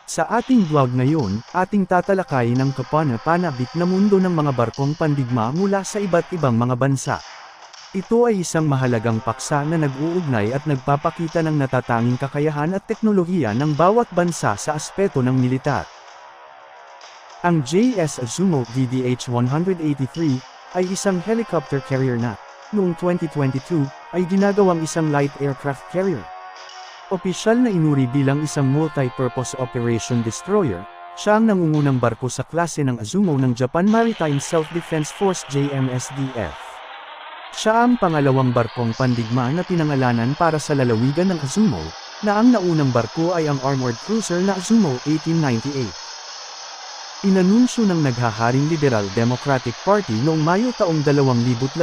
Sa ating vlog ngayon, ating tatalakayin ang kapanapanabik na mundo ng mga barkong pandigma mula sa iba't ibang mga bansa. Ito ay isang mahalagang paksa na nag-uugnay at nagpapakita ng natatanging kakayahan at teknolohiya ng bawat bansa sa aspeto ng militar. Ang JS Azumo DDH-183 ay isang helicopter carrier na, noong 2022, ay ginagawang isang light aircraft carrier. Opisyal na inuri bilang isang multi-purpose operation destroyer, siya ang nangungunang barko sa klase ng Azumo ng Japan Maritime Self-Defense Force JMSDF. Siya ang pangalawang barkong pandigma na pinangalanan para sa lalawigan ng Azumo, na ang naunang barko ay ang armored cruiser na Azumo 1898. Inanunsyo ng naghaharing Liberal Democratic Party noong Mayo taong 2018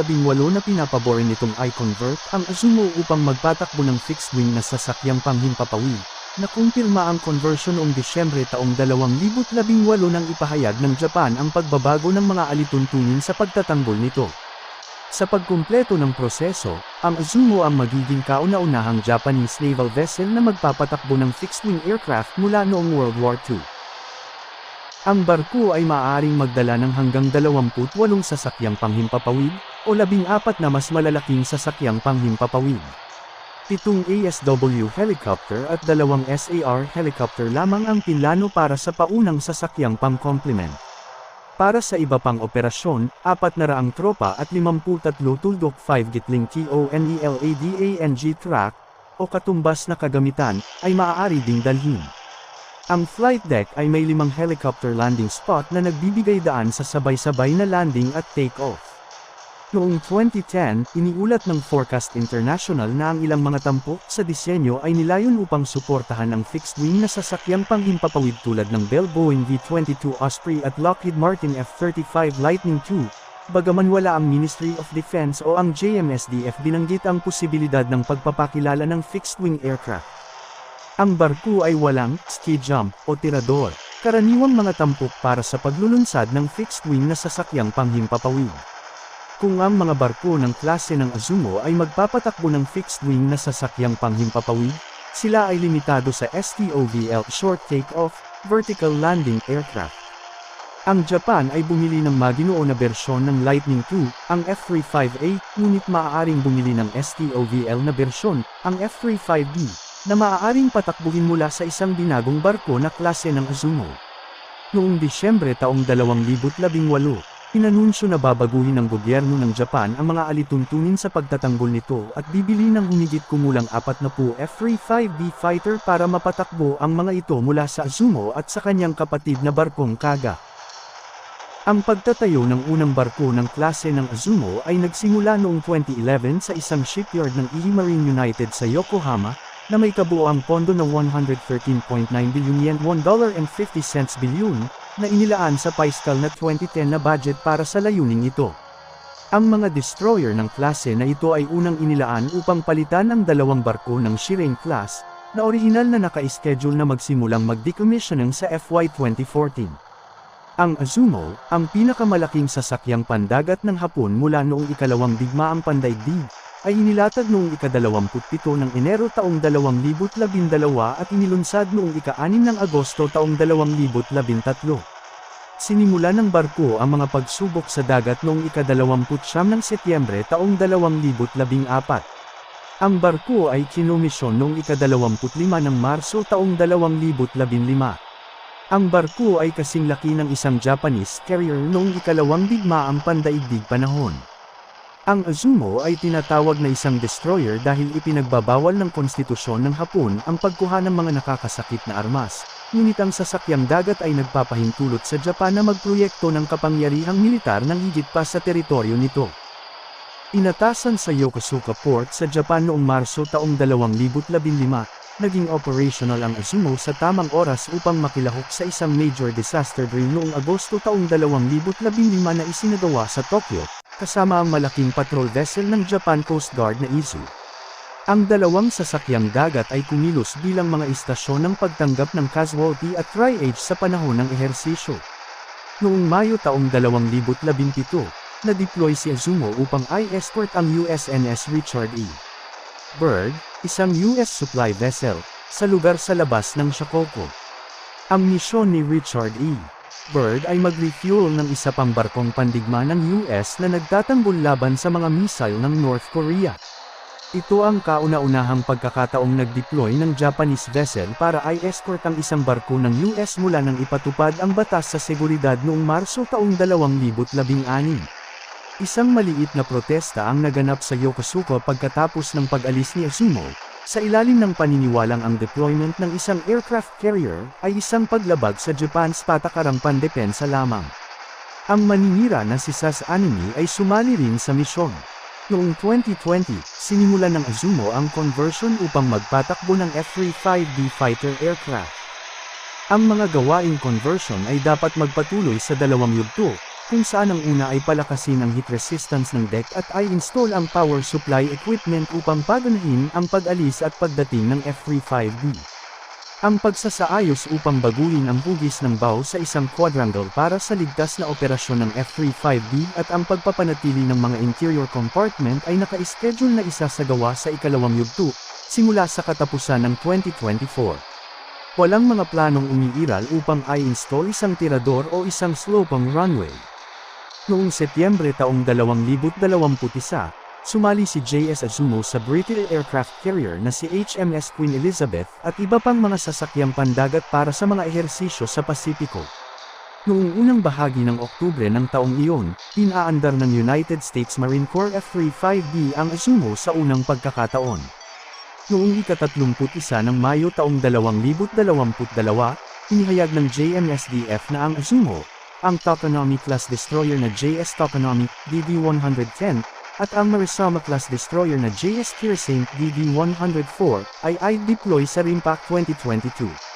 na pinapabor nitong i-convert ang Azumo upang magpatakbo ng fixed-wing na sasakyang panghimpapawid. Nakumpirma ang conversion noong Disyembre taong 2018 nang ipahayag ng Japan ang pagbabago ng mga alituntunin sa pagtatanggol nito. Sa pagkumpleto ng proseso, ang Azumo ang magiging kauna-unahang Japanese naval vessel na magpapatakbo ng fixed-wing aircraft mula noong World War II. Ang barko ay maaaring magdala ng hanggang 28 sasakyang panghimpapawid, o 14 na mas malalaking sasakyang panghimpapawid. 7 ASW helicopter at 2 SAR helicopter lamang ang pinlano para sa paunang sasakyang pang-complement. Para sa iba pang operasyon, 400 tropa at 53 tuldok 5 gitling TONELADANG track, o katumbas na kagamitan, ay maaari ding dalhin. Ang flight deck ay may 5 helicopter landing spot na nagbibigay daan sa sabay-sabay na landing at take-off. Noong 2010, iniulat ng Forecast International na ang ilang mga tampok sa disenyo ay nilayon upang suportahan ang fixed-wing na sasakyang panghimpapawid tulad ng Bell Boeing V-22 Osprey at Lockheed Martin F-35 Lightning II. Bagaman wala ang Ministry of Defense o ang JMSDF binanggit ang posibilidad ng pagpapakilala ng fixed-wing aircraft. Ang barko ay walang ski jump o tirador, karaniwang mga tampok para sa paglulunsad ng fixed-wing na sasakyang panghimpapawid. Kung ang mga barko ng klase ng Azumo ay magpapatakbo ng fixed-wing na sasakyang panghimpapawid, sila ay limitado sa STOVL Short Take-Off, Vertical Landing Aircraft. Ang Japan ay bumili ng maginuo na bersyon ng Lightning II, ang F-35A, ngunit maaaring bumili ng STOVL na bersyon, ang F-35B, na maaaring patakbuhin mula sa isang binagong barko na klase ng Azumo. Noong Disyembre taong 2018, inanunsyo na babaguhin ng gobyerno ng Japan ang mga alituntunin sa pagtatanggol nito at bibili ng humigit kumulang 40 F-35B fighter para mapatakbo ang mga ito mula sa Azumo at sa kanyang kapatid na barkong Kaga. Ang pagtatayo ng unang barko ng klase ng Azumo ay nagsimula noong 2011 sa isang shipyard ng Ihi Marine United sa Yokohama, na may kabuoang pondo ng 113.9 billion yen $1.50 bilyon, na inilaan sa fiscal na 2010 na budget para sa layuning ito. Ang mga destroyer ng klase na ito ay unang inilaan upang palitan ang dalawang barko ng Shirane class, na orihinal na naka-schedule na magsimulang mag-decommissioning sa FY 2014. Ang Azumo, ang pinakamalaking sasakyang pandagat ng Hapon mula noong ikalawang digmaang pandaigdig, ay inilatag noong ika-27 ng Enero taong 2012 at inilunsad noong ika-6 ng Agosto taong 2013. Sinimula ng barko ang mga pagsubok sa dagat noong ika-29 ng Setyembre taong 2014. Ang barko ay kinomisyon noong ika-25 ng Marso taong 2015. Ang barko ay kasing laki ng isang Japanese carrier noong ikalawang digmaang pandaigdig panahon. Ang Azumo ay tinatawag na isang destroyer dahil ipinagbabawal ng konstitusyon ng Hapon ang pagkuha ng mga nakakasakit na armas, ngunit ang sasakyang dagat ay nagpapahintulot sa Japan na magproyekto ng kapangyarihang militar ng higit pa sa teritoryo nito. Inatasan sa Yokosuka Port sa Japan noong Marso taong 2015, naging operational ang Azumo sa tamang oras upang makilahok sa isang major disaster drill noong Agosto taong 2015 na isinagawa sa Tokyo, kasama ang malaking patrol vessel ng Japan Coast Guard na Izu. Ang dalawang sasakyang dagat ay kumilos bilang mga istasyon ng pagtanggap ng casualty at triage sa panahon ng ehersisyo. Noong Mayo taong 2017, na-deploy si Azumo upang i-escort ang USNS Richard E. Byrd, isang US supply vessel, sa lugar sa labas ng Shikoku. Ang misyon ni Richard E. Byrd ay mag-refuel ng isa pang barkong pandigma ng US na nagtatanggol laban sa mga missile ng North Korea. Ito ang kauna-unahang pagkakataong nag-deploy ng Japanese vessel para i-escort ang isang barko ng US mula nang ipatupad ang batas sa seguridad noong Marso taong 2016. Isang maliit na protesta ang naganap sa Yokosuka pagkatapos ng pag-alis ni Izumo, sa ilalim ng paniniwalang ang deployment ng isang aircraft carrier ay isang paglabag sa Japan's patakarang pandepensa lamang. Ang maninira na si Sassanimi ay sumali rin sa misyon. Noong 2020, sinimulan ng Izumo ang conversion upang magpatakbo ng F-35B fighter aircraft. Ang mga gawaing conversion ay dapat magpatuloy sa dalawang yugto, kung saan ang una ay palakasin ang heat resistance ng deck at i-install ang power supply equipment upang paganahin ang pag-alis at pagdating ng F-35B. Ang pagsasaayos upang baguhin ang hugis ng bow sa isang quadrangle para sa ligtas na operasyon ng F-35B at ang pagpapanatili ng mga interior compartment ay naka-schedule na isasagawa sa ikalawang yugto, simula sa katapusan ng 2024. Walang mga planong umiiral upang i-install isang tirador o isang sloping runway. Noong Setyembre taong 2021, sumali si J.S. Izumo sa British aircraft carrier na si HMS Queen Elizabeth at iba pang mga sasakyang pandagat para sa mga ehersisyo sa Pasipiko. Noong unang bahagi ng Oktubre ng taong iyon, inaandar ng United States Marine Corps F-35B ang Izumo sa unang pagkakataon. Noong ika-31 ng Mayo taong 2022, inihayag ng JMSDF na ang Izumo, ang Tokonami-class destroyer na JS Tokonami DD-110, at ang Marisama-class destroyer na JS Kirasane DD-104 ay i-deploy sa RIMPAC 2022.